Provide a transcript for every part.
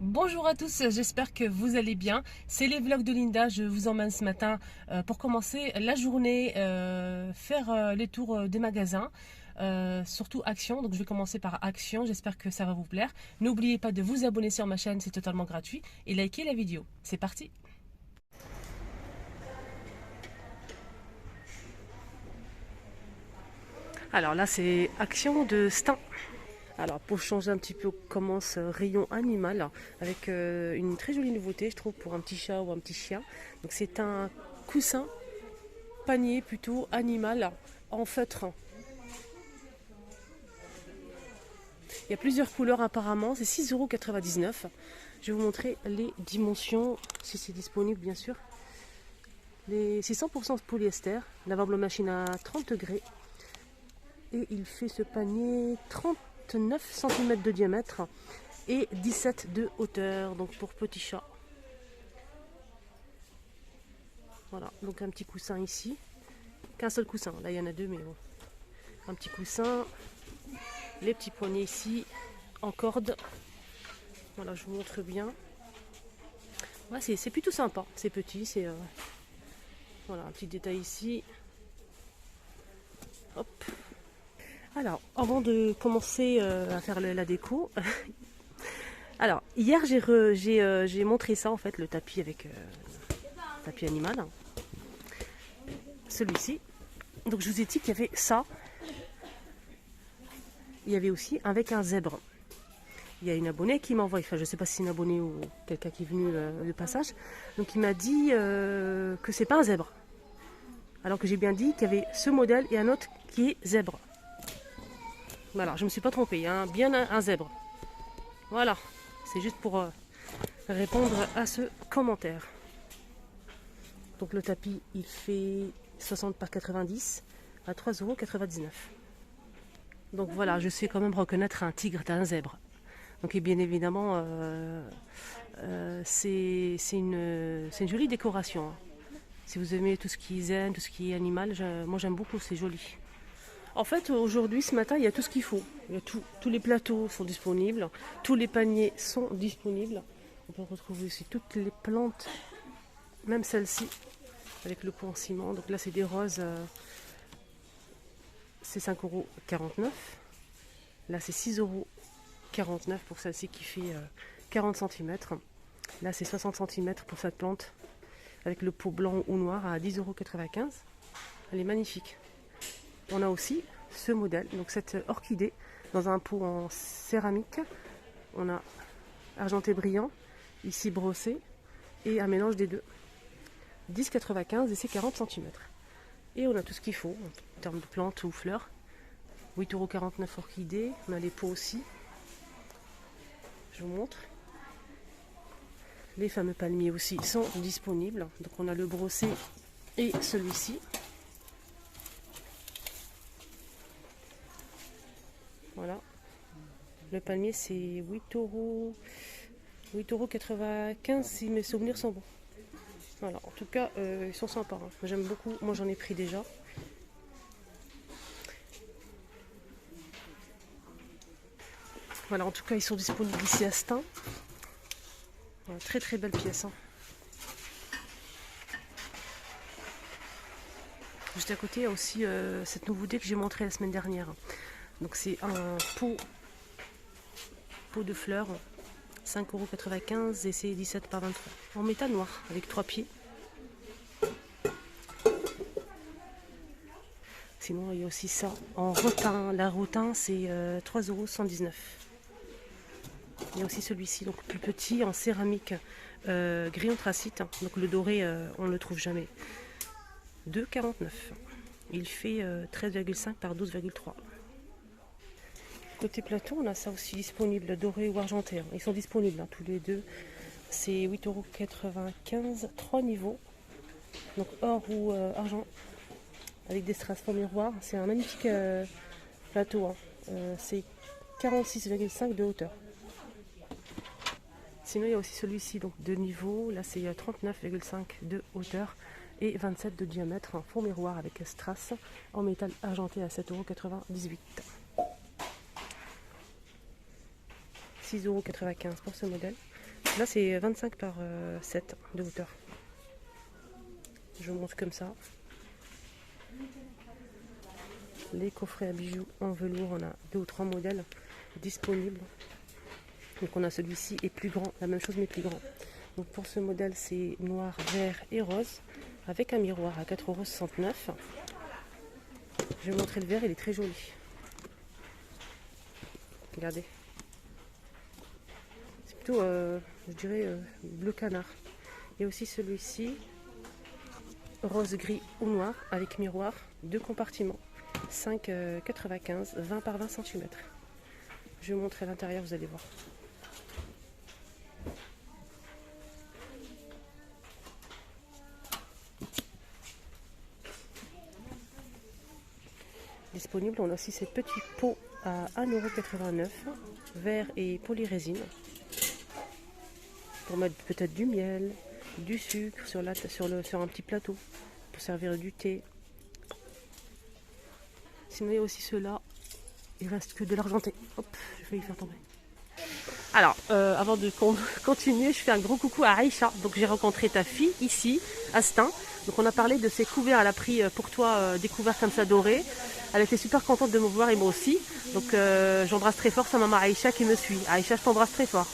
Bonjour à tous, j'espère que vous allez bien. C'est les vlogs de Linda, je vous emmène ce matin pour commencer la journée, faire les tours des magasins, surtout Action. Donc je vais commencer par Action, j'espère que ça va vous plaire. N'oubliez pas de vous abonner sur ma chaîne, c'est totalement gratuit, et liker la vidéo. C'est parti! Alors là c'est Action de Stein. Alors pour changer un petit peu, on commence rayon animal avec une très jolie nouveauté je trouve pour un petit chat ou un petit chien. Donc c'est un coussin panier plutôt animal en feutre. Il y a plusieurs couleurs apparemment, c'est 6,99 €. Je vais vous montrer les dimensions si c'est disponible bien sûr. C'est 100% polyester, lavable machine à 30 degrés. Et il fait ce panier 39 cm de diamètre et 17 de hauteur, donc pour petit chat. Voilà, donc un petit coussin ici. Qu'un seul coussin, là il y en a deux, mais bon. Un petit coussin. Les petits poignets ici, en corde. Voilà, je vous montre bien. Ouais, c'est plutôt sympa, c'est petit, c'est... Voilà, un petit détail ici. Hop. Alors, avant de commencer à faire la déco... Alors, hier j'ai montré ça en fait, le tapis avec... tapis animal. Celui-ci. Donc je vous ai dit qu'il y avait ça. Il y avait aussi avec un zèbre. Il y a une abonnée qui m'a envoyé, enfin je ne sais pas si c'est une abonnée ou quelqu'un qui est venu de passage, donc il m'a dit que c'est pas un zèbre. Alors que j'ai bien dit qu'il y avait ce modèle et un autre qui est zèbre. Voilà, je ne me suis pas trompée, hein, bien un zèbre. Voilà, c'est juste pour répondre à ce commentaire. Donc le tapis il fait 60 par 90 à 3,99 €. Donc voilà, je sais quand même reconnaître un tigre d'un zèbre. Donc et bien évidemment, c'est une jolie décoration. Hein. Si vous aimez tout ce qui est zen, tout ce qui est animal, moi j'aime beaucoup, c'est joli. En fait, aujourd'hui, ce matin, il y a tout ce qu'il faut. Il y a tous les plateaux sont disponibles, tous les paniers sont disponibles. On peut retrouver aussi toutes les plantes, même celle-ci, avec le pot en ciment. Donc là, c'est des roses, c'est 5,49 €. Là, c'est 6,49 € pour celle-ci qui fait 40 cm. Là, c'est 60 cm pour cette plante, avec le pot blanc ou noir à 10,95 €. Elle est magnifique. On a aussi ce modèle, donc cette orchidée dans un pot en céramique. On a argenté brillant, ici brossé, et un mélange des deux. 10,95 € et c'est 40 cm. Et on a tout ce qu'il faut en termes de plantes ou fleurs. 8,49 € orchidée. On a les pots aussi. Je vous montre. Les fameux palmiers aussi sont disponibles. Donc on a le brossé et celui-ci. Voilà. Le palmier c'est 8,95 € si mes souvenirs sont bons. Voilà, en tout cas ils sont sympas. Hein. J'aime beaucoup. Moi j'en ai pris déjà. Voilà, en tout cas ils sont disponibles ici à Stein. Voilà, très très belle pièce. Hein. Juste à côté, il y a aussi cette nouveauté que j'ai montrée la semaine dernière. Donc c'est un pot de fleurs, 5,95 € et c'est 17 par 23. En métal noir, avec 3 pieds. Sinon, il y a aussi ça en rotin. La rotin, c'est 3,119 €. Il y a aussi celui-ci, donc plus petit, en céramique gris anthracite. Donc le doré, on ne le trouve jamais. 2,49 €. Il fait 13,5 par 12,3. Côté plateau, on a ça aussi disponible, doré ou argenté. Ils sont disponibles hein, tous les deux. C'est 8,95 €, 3 niveaux. Donc or ou argent, avec des strass pour miroir. C'est un magnifique plateau. Hein. C'est 46,5 de hauteur. Sinon, il y a aussi celui-ci, donc de niveau. Là, c'est 39,5 de hauteur et 27 de diamètre. Un fond miroir avec strass en métal argenté à 7,98 €. 6,95 € pour ce modèle. Là, c'est 25 par 7 de hauteur. Je vous montre comme ça. Les coffrets à bijoux en velours, on a 2 ou 3 modèles disponibles. Donc on a celui-ci et plus grand, la même chose mais plus grand. Donc pour ce modèle, c'est noir, vert et rose avec un miroir à 4,69 €. Je vais vous montrer le vert, il est très joli. Regardez. C'est plutôt, je dirais, bleu canard. Et aussi celui-ci, rose, gris ou noir avec miroir, 2 compartiments, 5,95 €, 20 par 20 cm. Je vais vous montrer l'intérieur, vous allez voir. Disponible, on a aussi ces petits pots à 1,89 €, verre et polyrésine, pour mettre peut-être du miel, du sucre sur un petit plateau, pour servir du thé. Sinon il y a aussi ceux-là, il reste que de l'argenté. Hop, j'ai failli faire tomber. Alors, avant de continuer, je fais un gros coucou à Aïcha. Donc j'ai rencontré ta fille ici, à Stein. Donc on a parlé de ces couverts, elle a pris pour toi des couverts comme ça dorés. Elle était super contente de me voir et moi aussi. Donc j'embrasse très fort sa maman Aïcha qui me suit. Aïcha, je t'embrasse très fort.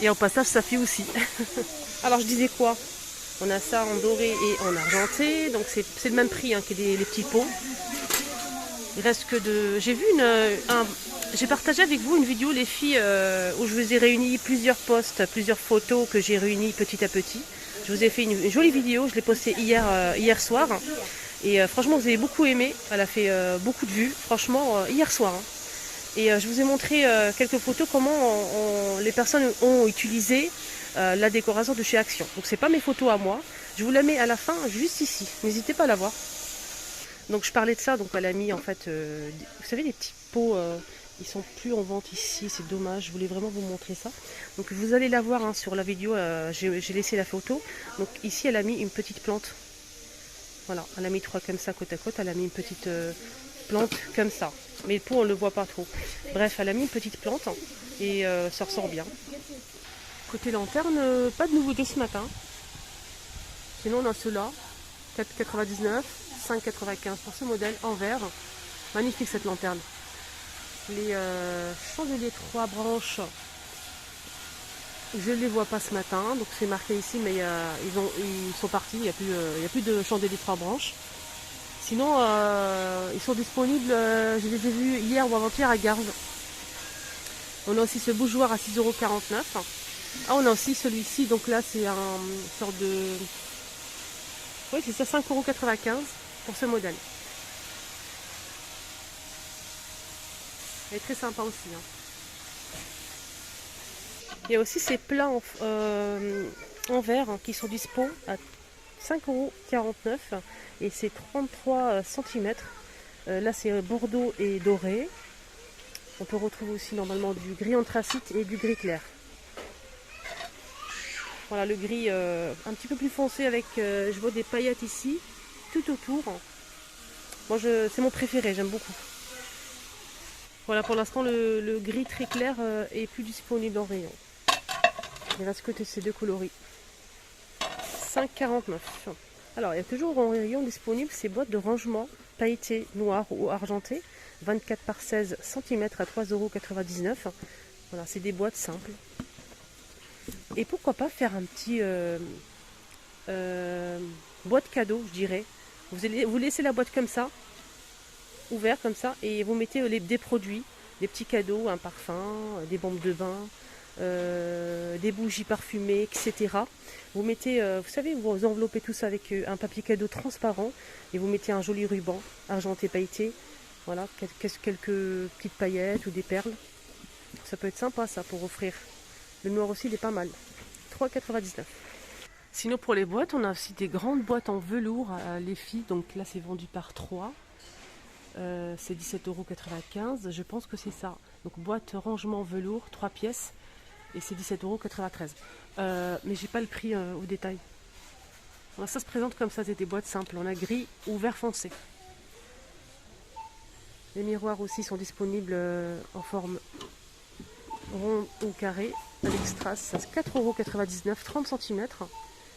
Et au passage, sa fille aussi. Alors je disais quoi? On a ça en doré et en argenté. Donc c'est le même prix que les petits pots. Il reste que de... J'ai vu j'ai partagé avec vous une vidéo, les filles, où je vous ai réuni plusieurs posts, plusieurs photos que j'ai réunies petit à petit. Je vous ai fait une jolie vidéo, je l'ai postée hier soir. Et franchement, vous avez beaucoup aimé. Elle a fait beaucoup de vues, franchement, hier soir. Et je vous ai montré quelques photos, comment les personnes ont utilisé la décoration de chez Action. Donc c'est pas mes photos à moi. Je vous la mets à la fin, juste ici. N'hésitez pas à la voir. Donc je parlais de ça, donc elle a mis en fait, vous savez, les petits pots, ils sont plus en vente ici, c'est dommage, je voulais vraiment vous montrer ça. Donc vous allez la voir sur la vidéo, j'ai laissé la photo. Donc ici elle a mis une petite plante, voilà, elle a mis 3 comme ça côte à côte, elle a mis une petite plante comme ça. Mais le pot on le voit pas trop. Bref, elle a mis une petite plante et ça ressort bien. Côté lanterne, pas de nouveauté ce matin. Sinon on a ceux-là, 4,99 €. 5,95 pour ce modèle en verre. Magnifique cette lanterne. Les chandeliers 3 branches, je ne les vois pas ce matin, donc c'est marqué ici, mais ils sont partis, il n'y a plus de chandeliers 3 branches. Sinon, ils sont disponibles, je les ai vus hier ou avant-hier à Garges. On a aussi ce bougeoir à 6,49 €. Ah, on a aussi celui-ci, donc là c'est un sorte de... Oui, c'est ça, 5,95 € pour ce modèle. Elle est très sympa aussi. Il y a aussi ces plats en verre qui sont dispo à 5,49 € et c'est 33 cm. Là c'est bordeaux et doré. On peut retrouver aussi normalement du gris anthracite et du gris clair. Voilà le gris un petit peu plus foncé avec, je vois des paillettes ici, tout autour. Moi c'est mon préféré, j'aime beaucoup. Voilà, pour l'instant le gris très clair est plus disponible en rayon. Il reste que ces deux coloris. 5,49 €. Alors il y a toujours en rayon disponible ces boîtes de rangement pailletées noires ou argentées, 24 par 16 cm à 3,99 €. Voilà, c'est des boîtes simples. Et pourquoi pas faire un petit boîte cadeau, je dirais. Vous laissez la boîte comme ça, ouverte comme ça, et vous mettez des produits, des petits cadeaux, un parfum, des bombes de bain, des bougies parfumées, etc. Vous mettez, vous savez, vous enveloppez tout ça avec un papier cadeau transparent et vous mettez un joli ruban argenté pailleté. Voilà, quelques petites paillettes ou des perles. Ça peut être sympa ça pour offrir. Le noir aussi il est pas mal. 3,99 €. Sinon pour les boîtes, on a aussi des grandes boîtes en velours, les filles. Donc là c'est vendu par 3. C'est 17,95 €. Je pense que c'est ça. Donc boîte rangement velours, 3 pièces. Et c'est 17,93 €. Mais j'ai pas le prix au détail. Alors, ça se présente comme ça, c'est des boîtes simples. On a gris ou vert foncé. Les miroirs aussi sont disponibles en forme rond ou carré. à l'Extras, ça c'est 4,99 €, 30 cm.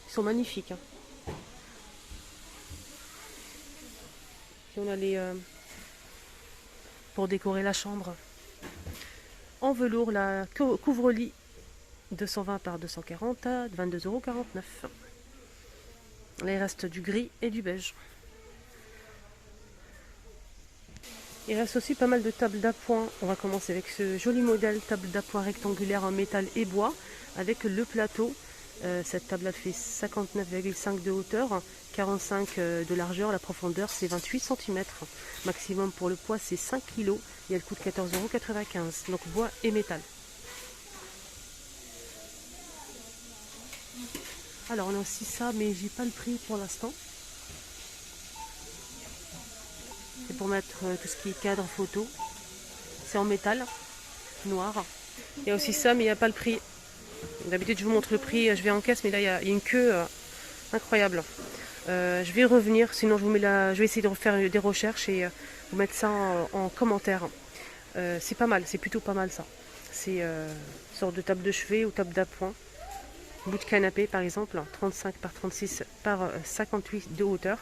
Ils sont magnifiques. Hein. Puis on a les pour décorer la chambre. En velours, la couvre-lit 220 par 240 à 22,49 €. Là, il reste du gris et du beige. Il reste aussi pas mal de tables d'appoint. On va commencer avec ce joli modèle table d'appoint rectangulaire en métal et bois avec le plateau. Cette table fait 59,5 de hauteur, 45 de largeur. La profondeur c'est 28 cm. Maximum pour le poids c'est 5 kg et elle coûte 14,95 €. Donc bois et métal. Alors on a aussi ça mais j'ai pas le prix pour l'instant. C'est pour mettre tout ce qui est cadre photo. C'est en métal, noir. Il y a aussi ça, mais il n'y a pas le prix. D'habitude, je vous montre le prix, je vais en caisse, mais là, il y a une queue incroyable. Je vais revenir, sinon je vous mets je vais essayer de refaire des recherches et vous mettre ça en commentaire. C'est pas mal, c'est plutôt pas mal ça. C'est une sorte de table de chevet ou table d'appoint. Bout de canapé, par exemple, 35 par 36 par 58 de hauteur.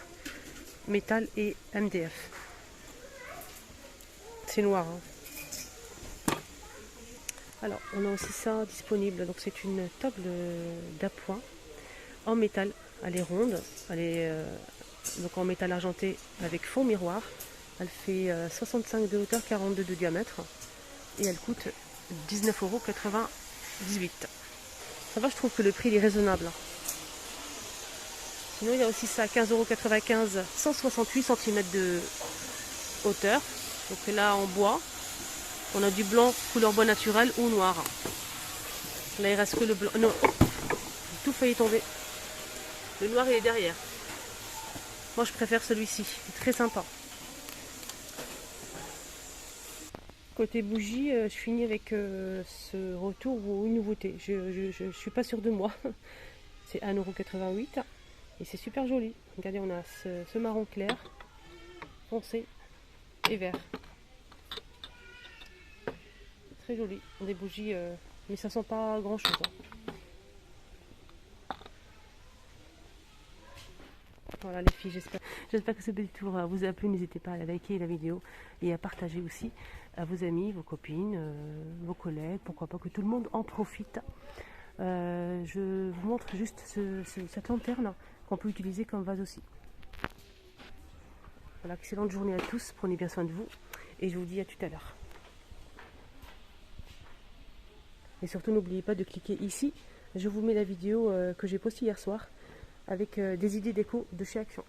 Métal et MDF. C'est noir. Hein. Alors, on a aussi ça disponible. Donc, c'est une table d'appoint en métal. Elle est ronde. Elle est donc en métal argenté avec fond miroir. Elle fait 65 de hauteur, 42 de diamètre. Et elle coûte 19,98 €. Ça va, je trouve que le prix est raisonnable. Sinon, il y a aussi ça, 15,95 €, 168 cm de hauteur. Donc là en bois, on a du blanc couleur bois naturel ou noir. Là il reste que le blanc. Non, tout failli tomber. Le noir il est derrière. Moi je préfère celui-ci, il est très sympa. Côté bougie, je finis avec ce retour ou une nouveauté. Je suis pas sûre de moi. C'est 1,88 € et c'est super joli. Regardez, on a ce marron clair, foncé et vert. Très joli, des bougies, mais ça sent pas grand chose. Hein. Voilà les filles, j'espère que ce petit tour vous a plu. N'hésitez pas à liker la vidéo et à partager aussi à vos amis, vos copines, vos collègues, pourquoi pas que tout le monde en profite. Je vous montre juste cette lanterne qu'on peut utiliser comme vase aussi. Voilà, excellente journée à tous, prenez bien soin de vous et je vous dis à tout à l'heure. Et surtout n'oubliez pas de cliquer ici, je vous mets la vidéo que j'ai postée hier soir avec des idées déco de chez Action.